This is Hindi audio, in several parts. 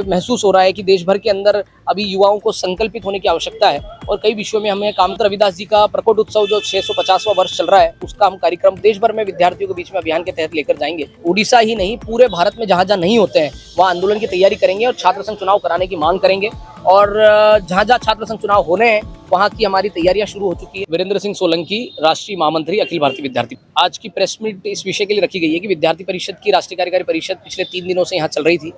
महसूस हो रहा है कि देश भर के अंदर अभी युवाओं को संकल्पित होने की आवश्यकता है और कई विषयों में हमें कामत रविदास जी का प्रकट उत्सव जो 650वां वर्ष चल रहा है उसका हम कार्यक्रम देश भर में विद्यार्थियों के बीच में अभियान के तहत लेकर जाएंगे। उड़ीसा ही नहीं पूरे भारत में जहाँ जहाँ नहीं होते हैं वहाँ आंदोलन की तैयारी करेंगे और छात्र संघ चुनाव कराने की मांग करेंगे और जहाँ जहाँ छात्र संघ चुनाव होने हैं वहाँ की हमारी तैयारियां शुरू हो चुकी है। वीरेंद्र सिंह सोलंकी, राष्ट्रीय महामंत्री अखिल भारतीय विद्यार्थी। आज की प्रेस मीट इस विषय के लिए रखी गई है कि विद्यार्थी परिषद की राष्ट्रीय कार्यकारी परिषद पिछले 3 दिनों से यहाँ चल रही थी,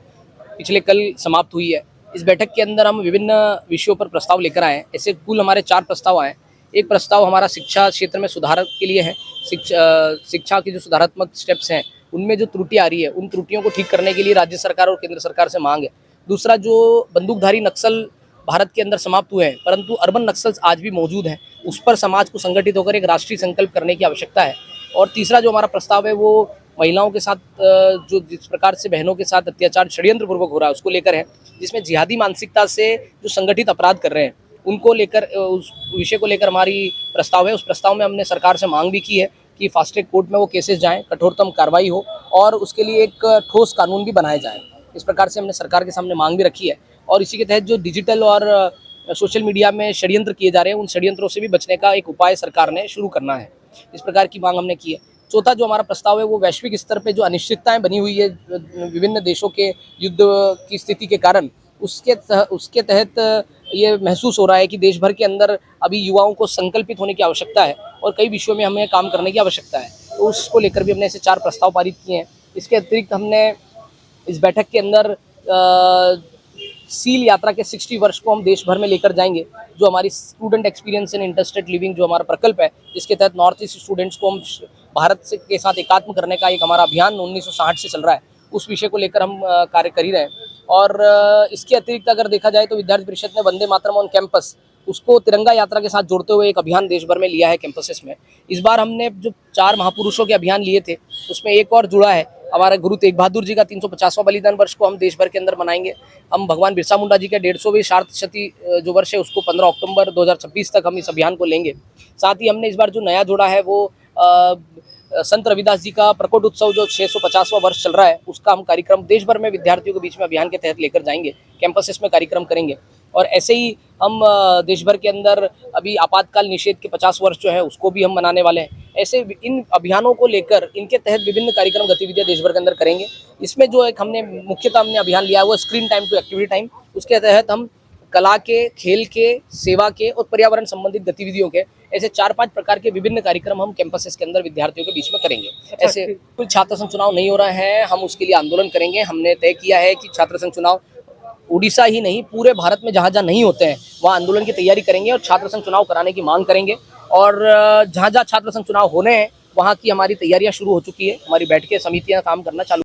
पिछले कल समाप्त हुई है। इस बैठक के अंदर हम विभिन्न विषयों पर प्रस्ताव लेकर आए हैं। ऐसे कुल हमारे 4 प्रस्ताव आए। एक प्रस्ताव हमारा शिक्षा क्षेत्र में सुधार के लिए है। शिक्षा की जो सुधारात्मक स्टेप्स हैं उनमें जो त्रुटि आ रही है उन त्रुटियों को ठीक करने के लिए राज्य सरकार और केंद्र सरकार से मांग है। दूसरा, जो बंदूकधारी नक्सल भारत के अंदर समाप्त हुए हैं परंतु अर्बन नक्सल्स आज भी मौजूद हैं, उस पर समाज को संगठित होकर एक राष्ट्रीय संकल्प करने की आवश्यकता है। और तीसरा जो हमारा प्रस्ताव है वो महिलाओं के साथ जो जिस प्रकार से बहनों के साथ अत्याचार षड्यंत्र पूर्वक हो रहा है उसको लेकर है, जिसमें जिहादी मानसिकता से जो संगठित अपराध कर रहे हैं उनको लेकर, उस विषय को लेकर हमारी प्रस्ताव है। उस प्रस्ताव में हमने सरकार से मांग भी की है कि फास्ट ट्रैक कोर्ट में वो केसेस जाएँ, कठोरतम कार्रवाई हो और उसके लिए एक ठोस कानून भी बनाया जाए। इस प्रकार से हमने सरकार के सामने मांग भी रखी है। और इसी के तहत जो डिजिटल और सोशल मीडिया में षड्यंत्र किए जा रहे हैं उन षड्यंत्रों से भी बचने का एक उपाय सरकार ने शुरू करना है। इस प्रकार की मांग हमने की है। चौथा जो हमारा प्रस्ताव है वो वैश्विक स्तर पे जो अनिश्चितताएं बनी हुई है विभिन्न देशों के युद्ध की स्थिति के कारण, उसके तहत ये महसूस हो रहा है कि देश भर के अंदर अभी युवाओं को संकल्पित होने की आवश्यकता है और कई विषयों में हमें काम करने की आवश्यकता है। तो उसको लेकर भी हमने ऐसे 4 प्रस्ताव पारित किए हैं। इसके अतिरिक्त हमने इस बैठक के अंदर सील यात्रा के 60 वर्ष को हम देश भर में लेकर जाएंगे, जो हमारी student experience in interstate living जो हमारा प्रकल्प है, जिसके तहत नॉर्थ ईस्ट स्टूडेंट्स को हम भारत से के साथ एकात्म करने का एक हमारा अभियान 1960 से चल रहा है, उस विषय को लेकर हम कार्य कर ही रहे हैं। और इसके अतिरिक्त अगर देखा जाए तो विद्यार्थी परिषद ने वंदे मातरम ऑन कैंपस उसको तिरंगा यात्रा के साथ जोड़ते हुए एक अभियान देश भर में लिया है कैंपसेस में। इस बार हमने जो 4 महापुरुषों के अभियान लिए थे उसमें एक और जुड़ा है, हमारे गुरु तेग बहादुर जी का 350वां बलिदान वर्ष को हम देश भर के अंदर मनाएंगे। हम भगवान बिरसा मुंडा जी का 150वें सार्धशती जो वर्ष है उसको 15 अक्टूबर 2026 तक हम इस अभियान को लेंगे। साथ ही हमने इस बार जो नया जोड़ा है वो संत रविदास जी का प्रकट उत्सव जो 650वां वर्ष चल रहा है उसका हम कार्यक्रम देश भर में विद्यार्थियों के बीच में अभियान के तहत लेकर जाएंगे, कैंपसेस में कार्यक्रम करेंगे। और ऐसे ही हम देश भर के अंदर अभी आपातकाल निषेध के 50 वर्ष जो है उसको भी हम मनाने वाले हैं। ऐसे इन अभियानों को लेकर इनके तहत विभिन्न कार्यक्रम गतिविधियां देश भर के अंदर करेंगे। इसमें जो एक मुख्यतः हमने अभियान लिया है वो screen time to activity time. उसके तहत हम कला के, खेल के, सेवा के और पर्यावरण संबंधित गतिविधियों के ऐसे 4-5 प्रकार के विभिन्न कार्यक्रम हम कैंपसेस के अंदर विद्यार्थियों के बीच में करेंगे। ऐसे कोई छात्र संघ चुनाव नहीं हो रहा है, हम उसके लिए आंदोलन करेंगे। हमने तय किया है कि छात्र संघ चुनाव उड़ीसा ही नहीं पूरे भारत में जहाँ जहाँ नहीं होते हैं वहाँ आंदोलन की तैयारी करेंगे और छात्र संघ चुनाव कराने की मांग करेंगे। और जहाँ जहाँ छात्र संघ चुनाव होने हैं वहाँ की हमारी तैयारियां शुरू हो चुकी है। हमारी बैठकें, समितियां काम करना चालू